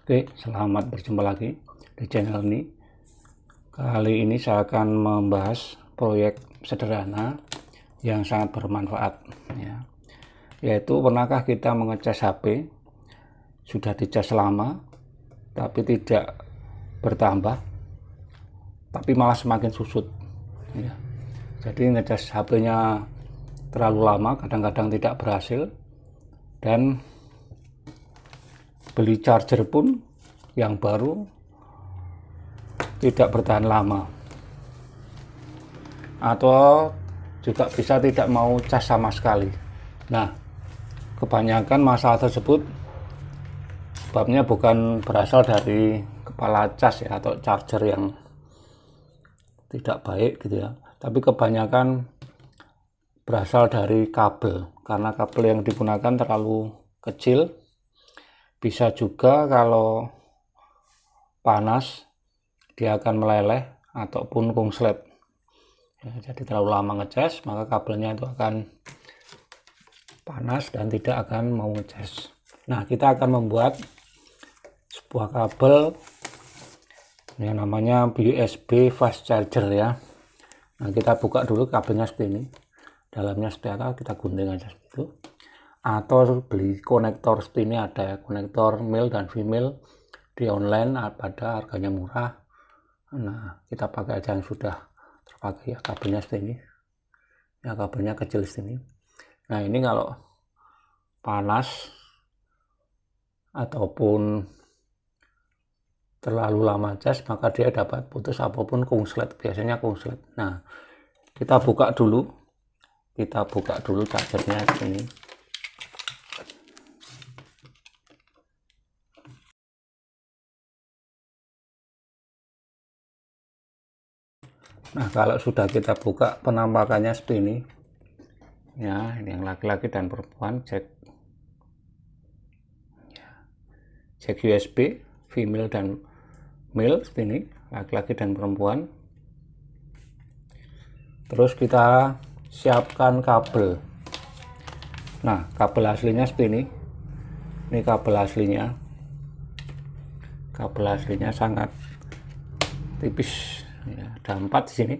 Oke, selamat berjumpa lagi di channel ini. Kali ini saya akan membahas proyek sederhana yang sangat bermanfaat, ya. Yaitu, pernahkah kita mengecas HP, sudah dicas lama, tapi tidak bertambah, tapi malah semakin susut, ya. Jadi ngecas HP-nya terlalu lama, kadang-kadang tidak berhasil, dan beli charger pun yang baru tidak bertahan lama, atau juga bisa tidak mau cas sama sekali. Nah, kebanyakan masalah tersebut sebabnya bukan berasal dari kepala cas ya, atau charger yang tidak baik gitu ya, tapi kebanyakan berasal dari kabel, karena kabel yang digunakan terlalu kecil. Bisa juga kalau panas dia akan meleleh ataupun konslet, ya, jadi terlalu lama ngecas maka kabelnya itu akan panas dan tidak akan mau ngecas. Nah, kita akan membuat sebuah kabel yang namanya USB fast charger ya. Nah, kita buka dulu kabelnya seperti ini, dalamnya seperti apa, kita gunting aja seperti itu. Atau beli konektor seperti ini, ada ya, konektor male dan female di online, pada harganya murah. Nah, kita pakai aja yang sudah terpakai ya, kabelnya seperti ini ya, kabelnya kecil seperti ini. Nah, ini kalau panas ataupun terlalu lama cas maka dia dapat putus apapun konslet, biasanya konslet. Nah, kita buka dulu chargernya seperti ini. Nah, kalau sudah kita buka, penampakannya seperti ini ya. Ini yang laki-laki dan perempuan, cek USB female dan male seperti ini, laki-laki dan perempuan. Terus kita siapkan kabel. Nah, kabel aslinya seperti ini kabel aslinya sangat tipis ya, ada 4 di sini,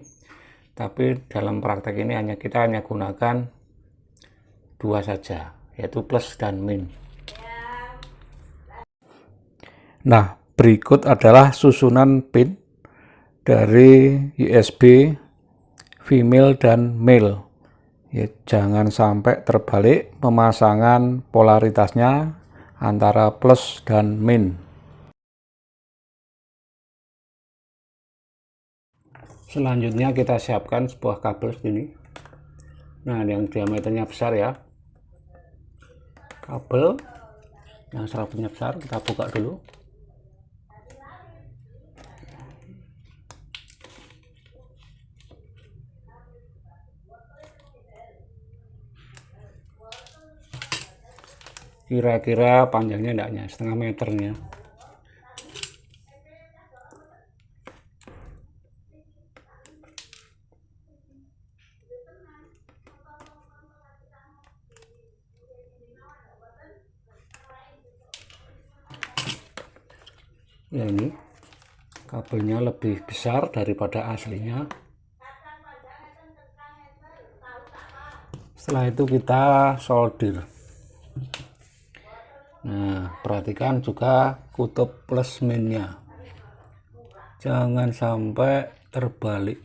tapi dalam praktek ini kita hanya gunakan 2 saja, yaitu plus dan min. Nah, berikut adalah susunan pin dari USB female dan male ya, jangan sampai terbalik pemasangan polaritasnya antara plus dan min. Selanjutnya kita siapkan sebuah kabel segini. Nah, yang diameternya besar ya, kabel yang serabutnya besar, kita buka dulu. Kira-kira panjangnya enggaknya setengah meternya. Ya, ini kabelnya lebih besar daripada aslinya. Setelah itu kita solder. Nah, perhatikan juga kutub plus minnya, jangan sampai terbalik.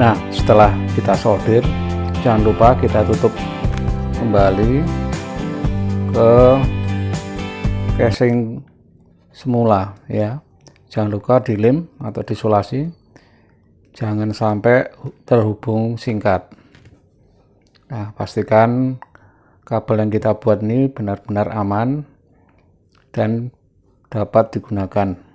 Nah, setelah kita solder, jangan lupa kita tutup kembali ke casing semula ya. Jangan lupa dilem atau disolasi, jangan sampai terhubung singkat. Nah, pastikan kabel yang kita buat ini benar-benar aman dan dapat digunakan.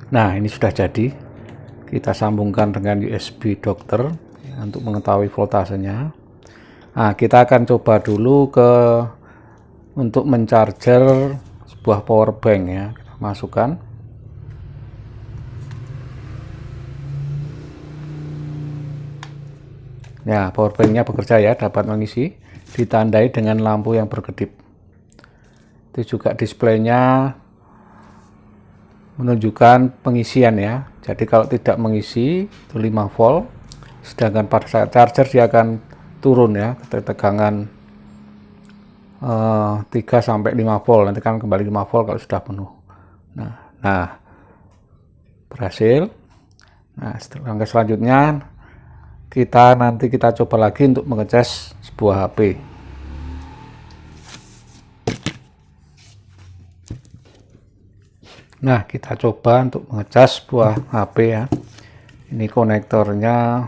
Nah, ini sudah jadi. Kita sambungkan dengan USB dokter ya, untuk mengetahui voltasenya. Nah, kita akan coba dulu untuk mencharger sebuah power bank ya. Kita masukkan. Ya, power banknya bekerja ya, dapat mengisi, ditandai dengan lampu yang berkedip. Itu juga displaynya menunjukkan pengisian ya. Jadi kalau tidak mengisi itu 5 volt, sedangkan pada saat charger dia akan turun ya ke tegangan 3 sampai 5 volt. Nanti kan kembali 5 volt kalau sudah penuh. Nah, berhasil. Nah, langkah selanjutnya nanti kita coba lagi untuk mengecas sebuah HP. Nah, kita coba untuk mengecas buah HP ya. Ini konektornya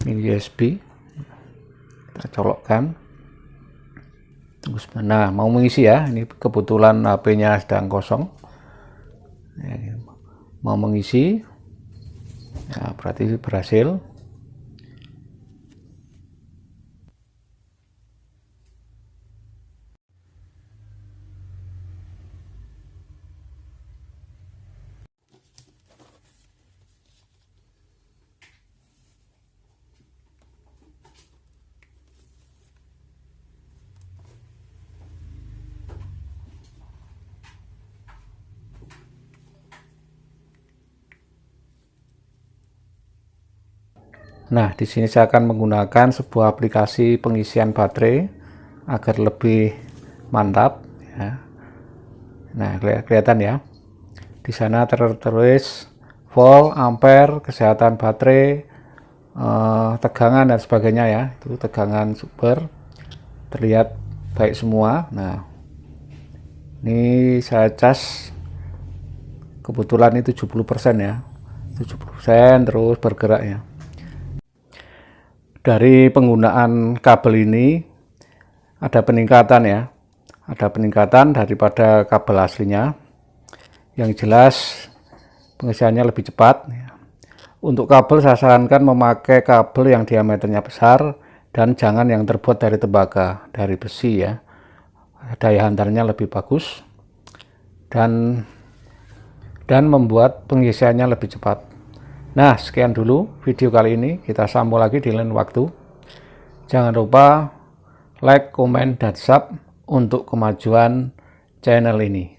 mini USB. Kita colokkan. Tunggu sebentar. Nah, mau mengisi ya. Ini kebetulan HP-nya sedang kosong. Mau mengisi. Ya, berarti berhasil. Nah, di sini saya akan menggunakan sebuah aplikasi pengisian baterai agar lebih mantap ya. Nah, kelihatan ya. Di sana tertulis volt, ampere, kesehatan baterai, tegangan dan sebagainya ya. Itu tegangan super. Terlihat baik semua. Nah, ini saya cas kebetulan ini 70% ya. 70% terus bergerak ya. Dari penggunaan kabel ini ada peningkatan ya, ada peningkatan daripada kabel aslinya. Yang jelas pengisiannya lebih cepat ya. Untuk kabel saya sarankan memakai kabel yang diameternya besar dan jangan yang terbuat dari tembaga, dari besi ya. Daya hantarnya lebih bagus dan membuat pengisiannya lebih cepat. Nah, sekian dulu video kali ini. Kita sambung lagi di lain waktu. Jangan lupa like, komen, dan sub untuk kemajuan channel ini.